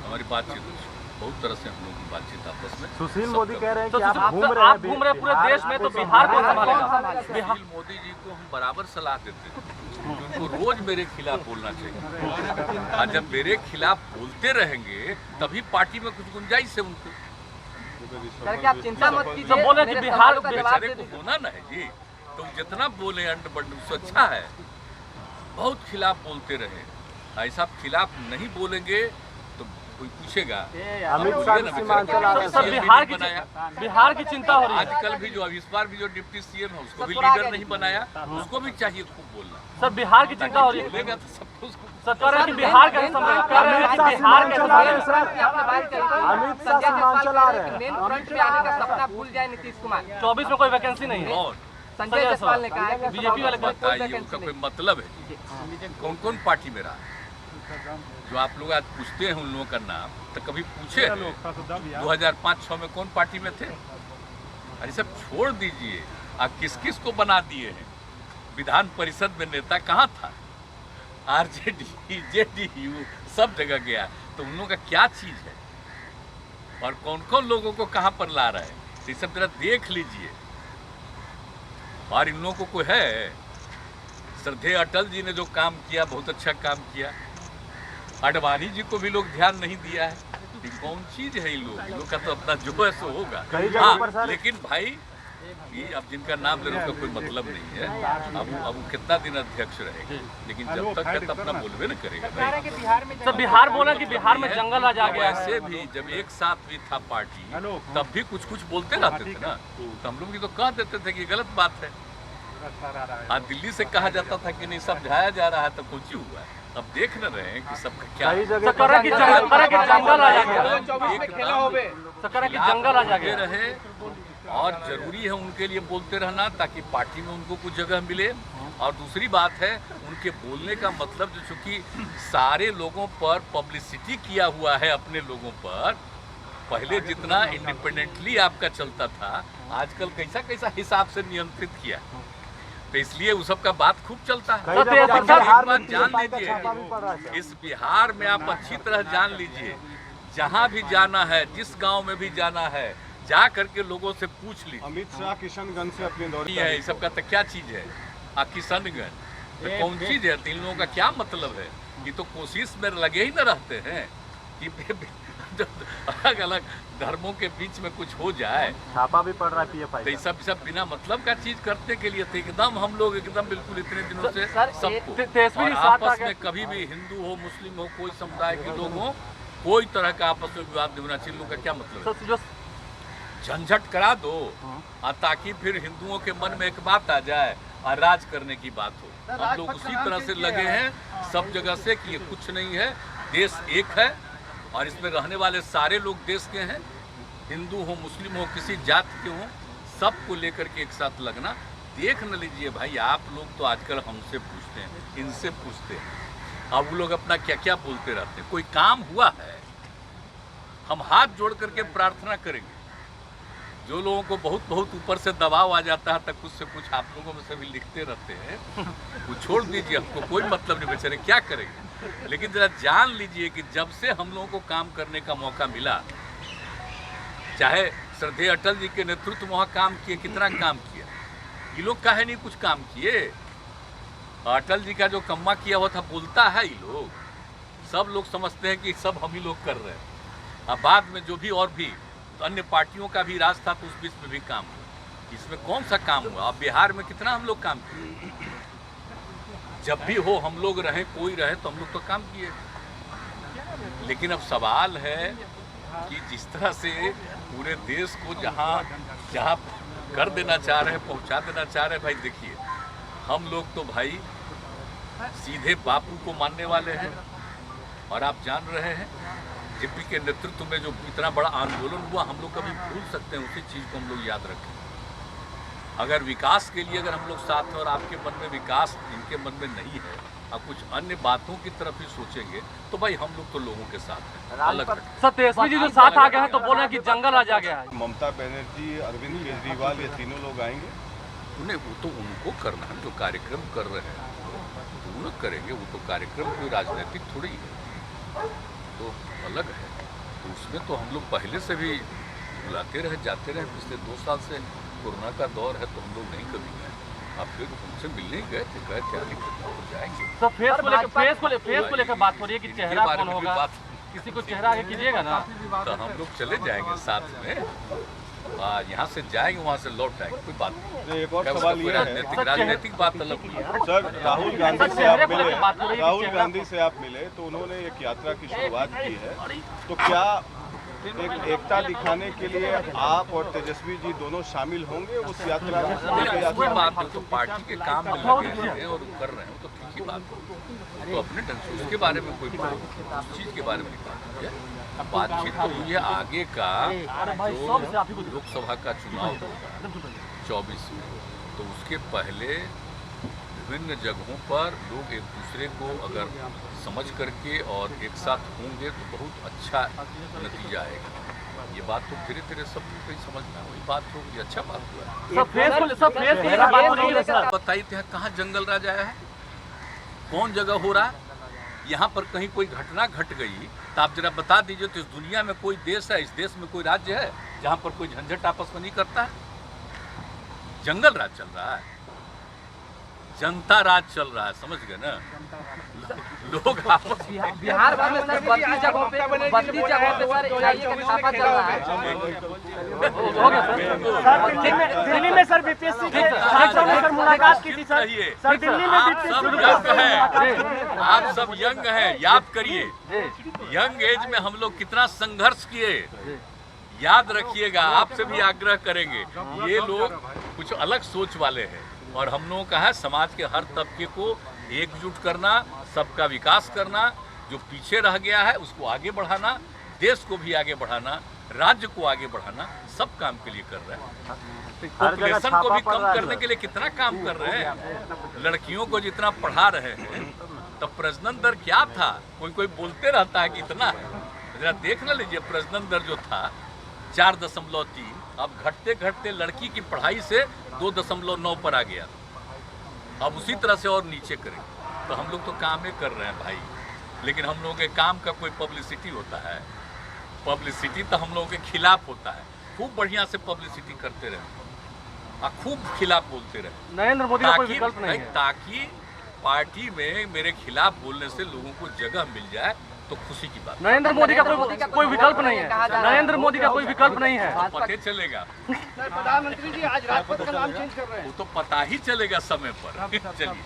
हमारी बातचीत बहुत तरह से हम लोग की बातचीत आपस में। सुशील मोदी कह रहे हैं कि आप घूम रहे पूरे देश में, तो बिहार कौन संभालेगा? सुशील मोदी जी को हम बराबर सलाह देते हैं, उनको रोज मेरे खिलाफ बोलना चाहिए, और जब मेरे खिलाफ बोलते रहेंगे तभी पार्टी में कुछ गुंजाइश है उनको। आप चिंता मत कीजिए, तो बोले कि बिहार बेचारे को होना ना है जी, तो जितना बोले अंड बंड उससे अच्छा है। बहुत खिलाफ बोलते रहे, ऐसा खिलाफ नहीं बोलेंगे तो कोई पूछेगा। अमित शाह बिहार की चिंता हो रही है। आजकल भी जो इस बार भी जो डिप्टी सीएम है उसको भी लीडर नहीं बनाया, उसको भी चाहिए खूब बोलना। सर बिहार की चिंता हो रही है, बोलेगा तो सबको सरकार की बिहार का अमित शाह सीमांचल आ रहे हैं, मेन फ्रंट पे आने का सपना भूल जाए नीतीश कुमार। 24 में कोई वैकेंसी नहीं है। और संजय जायसवाल ने कहा है कि बीजेपी वाले बताइए उनका कोई मतलब है? कौन कौन पार्टी में रहा? जो आप लोग आज पूछते हैं उन लोगों का नाम, तो कभी पूछे 2005-06 में कौन पार्टी में थे? अरे सब छोड़ दीजिए, आप किस किस को बना दिए हैं? विधान परिषद में नेता कहाँ था? आरजेडी जेडीयू सब जगह गया, तो उन लोगों का क्या चीज है और कौन कौन लोगों को कहाँ पर ला रहा है, तो ये सब जरा देख लीजिए। और इन लोगों को है श्रद्धेय अटल जी ने जो काम किया, बहुत अच्छा काम किया। अडवाणी जी को भी लोग ध्यान नहीं दिया है। ये कौन चीज है? इन लोग का तो अपना जो है सो होगा। हाँ, लेकिन भाई ये अब जिनका नाम ले रहे उसका कोई मतलब नहीं है। अब वो कितना दिन अध्यक्ष रहेंगे, लेकिन जब तक है तब अपना बोलवे न करेगा। तो बिहार बोला कि बिहार में जंगल आ जा गया। ऐसे भी जब एक साथ भी था पार्टी, तब भी कुछ कुछ बोलते रहते थे ना, तो हम लोग भी तो कह देते थे कि गलत बात है। हाँ, दिल्ली से कहा जाता था कि नहीं समझाया जा रहा है, तो कुछ ही हुआ है। अब देख न रहे हैं कि सबका क्या जंगल आ जाके रहे, और जरूरी है उनके लिए बोलते रहना ताकि पार्टी में उनको कुछ जगह मिले। और दूसरी बात है, उनके बोलने का मतलब जो चूंकि सारे लोगों पर पब्लिसिटी किया हुआ है, अपने लोगों पर पहले जितना इंडिपेंडेंटली आपका चलता था, आजकल कैसा कैसा हिसाब से नियंत्रित किया, तो इसलिए उस सब का बात खूब चलता है। जान लीजिए, इस बिहार में आप अच्छी तरह जान लीजिए, जहाँ भी जाना है, जिस गांव में भी जाना है, जा करके लोगों से पूछ लीजिए। अमित शाह किशनगंज से अपने दौरे है, इस सब का तो क्या चीज है? किशनगंज तो कौन चीज है? तीन लोगों का क्या मतलब है? ये तो कोशिश में लगे ही न रहते हैं कि अलग अलग धर्मों के बीच में कुछ हो जाए। छापा भी पड़ रहा है पीएफआई, तो सब बिना मतलब का चीज करने के लिए थे। एकदम हम लोग एकदम बिल्कुल इतने दिनों से सबको, और आपस में कभी भी हिंदू हो, मुस्लिम हो, कोई समुदाय के लोग हो, कोई तरह का आपस में विवाद नहीं होना चाहिए। लोगों का क्या मतलब है? झंझट करा दो, ताकि फिर हिंदुओं के मन में एक बात आ जाए और राज करने की बात हो। हम लोग उसी तरह से लगे हैं सब जगह से कि ये कुछ नहीं है, देश एक है और इसमें रहने वाले सारे लोग देश के हैं, हिंदू हो, मुस्लिम हो, किसी जाति के हो, सबको लेकर के एक साथ लगना। देख न लीजिए भाई, आप लोग तो आजकल हमसे पूछते हैं, इनसे पूछते हैं, अब वो लोग अपना क्या क्या बोलते रहते हैं। कोई काम हुआ है, हम हाथ जोड़ करके प्रार्थना करेंगे। जो लोगों को बहुत बहुत ऊपर से दबाव आ जाता है, तक कुछ से कुछ आप लोगों में से भी लिखते रहते हैं, वो छोड़ दीजिए, हमको कोई मतलब नहीं, बेचारे क्या करेंगे। लेकिन जरा जान लीजिए कि जब से हम लोगों को काम करने का मौका मिला, चाहे श्रद्धेय अटल जी के नेतृत्व में वहाँ काम किए, कितना काम किया, ये लोग काहे नहीं कुछ काम किए? अटल जी का जो कम्मा किया हुआ था बोलता है ये लोग, सब लोग समझते हैं कि सब हम ही लोग कर रहे हैं। अब बाद में जो भी और भी तो अन्य पार्टियों का भी राज था, तो उस बीच में भी काम हुआ। इसमें कौन सा काम हुआ? अब बिहार में कितना हम लोग काम किए? जब भी हो हम लोग रहे, कोई रहे, तो हम लोग तो काम किए। लेकिन अब सवाल है कि जिस तरह से पूरे देश को जहाँ कर देना चाह रहे हैं, पहुँचा देना चाह रहे हैं, भाई देखिए, हम लोग तो भाई सीधे बापू को मानने वाले हैं। और आप जान रहे हैं, जेपी के नेतृत्व में जो इतना बड़ा आंदोलन हुआ, हम लोग कभी भूल सकते हैं? उसी चीज़ को हम लोग याद रखें। अगर विकास के लिए अगर हम लोग साथ हैं और आपके मन में विकास इनके मन में नहीं है, और कुछ अन्य बातों की तरफ ही सोचेंगे, तो भाई हम लोग तो लोगों के साथ हैं। अलग सर तेजस्वी जी जो साथ आ गए हैं, तो बोल रहे हैं कि जंगल आ जा गया है। ममता बनर्जी, अरविंद केजरीवाल, ये तीनों लोग आएंगे? उन्हें वो तो उनको करना है, जो कार्यक्रम कर रहे हैं तो वो लोग करेंगे। वो तो कार्यक्रम कोई राजनीतिक थोड़ी है, तो अलग है। इसमें तो हम लोग पहले से भी बुलाते रहे, जाते रहे। पिछले 2 साल से कोरोना का दौर है तो हम लोग नहीं कभी गए। आप फिर उनसे मिलने ही गए थे, आने के तो जाएंगे। सर फेस को लेकर बात हो रही है कि चेहरा कौन होगा, किसी को चेहरा आगे कीजिएगा ना, तो हम लोग चले जाएंगे साथ में। यहाँ से जाएंगे, वहाँ से लौट आएंगे, कोई बात नहीं। एक और सवाल ये है, राजनीतिक बात अलग हुई है। सर राहुल गांधी से आप मिले तो उन्होंने एक यात्रा की शुरुआत की है, तो क्या एक एकता दिखाने के लिए आप और तेजस्वी जी दोनों शामिल होंगे उस यात्रा में? कोई बात नहीं, तो पार्टी के काम में लगे हैं और कर रहे हैं, तो ठीक ही बात है। तो अपने ढंग से उसके बारे में कोई उस चीज़ के बारे में नहीं बात है। बातचीत तो हुई है आगे का, जो लोकसभा का चुनाव 24 में, तो उसके पहले विभिन्न जगहों पर लोग एक दूसरे को अगर समझ करके और एक साथ होंगे तो बहुत अच्छा नतीजा आएगा। ये बात तो धीरे धीरे सब कोई समझना, वही बात होगी, अच्छा बात हुआ है। बताइए कहाँ जंगल राज आया है, कौन जगह हो रहा है? यहाँ पर कहीं कोई घटना घट गई तो आप जरा बता दीजिए, तो इस दुनिया में कोई देश है, इस देश में कोई राज्य है जहाँ पर कोई झंझट आपस में नहीं करता है? जंगल राज चल रहा है, जनता राज चल रहा है, समझ गए ना? लोग आपस बिहार भर में सर 32 जगहों पे सर एआईए का छापा चल रहा है। दिल्ली में सर बीपीएससी के सर मुलाकात की थी सर दिल्ली में आप सब यंग हैं, याद करिए यंग एज में हम लोग कितना संघर्ष किए, याद रखिएगा। आपसे भी आग्रह करेंगे, ये लोग कुछ अलग सोच वाले हैं और हम लोगों का है समाज के हर तबके को एकजुट करना, सबका विकास करना, जो पीछे रह गया है उसको आगे बढ़ाना, देश को भी आगे बढ़ाना, राज्य को आगे बढ़ाना, सब काम के लिए कर रहे हैं। पॉपुलेशन को भी कम करने के लिए कितना काम कर रहे हैं, लड़कियों को जितना पढ़ा रहे हैं, तब प्रजनन दर क्या था? कोई बोलते रहता है कि इतना है, जरा देख ना लीजिए प्रजनन दर जो था 4.3, अब घटते घटते लड़की की पढ़ाई से 2.9 पर आ गया। अब उसी तरह से और नीचे करेंगे। तो हम लोग तो काम ही कर रहे हैं भाई, लेकिन हम लोगों के काम का कोई पब्लिसिटी होता है? पब्लिसिटी तो हम लोगों के खिलाफ होता है। खूब बढ़िया से पब्लिसिटी करते रहे और खूब खिलाफ बोलते रहे, नरेंद्र मोदी का कोई विकल्प नहीं है, ताकि पार्टी में मेरे खिलाफ बोलने से लोगों को जगह मिल जाए, तो खुशी की बात। नरेंद्र मोदी का कोई विकल्प नहीं है, नरेंद्र मोदी का कोई विकल्प नहीं है, पता चलेगा। प्रधानमंत्री जी आज राजपथ का नाम चेंज कर रहे हैं, वो तो पता ही चलेगा समय पर। चलिए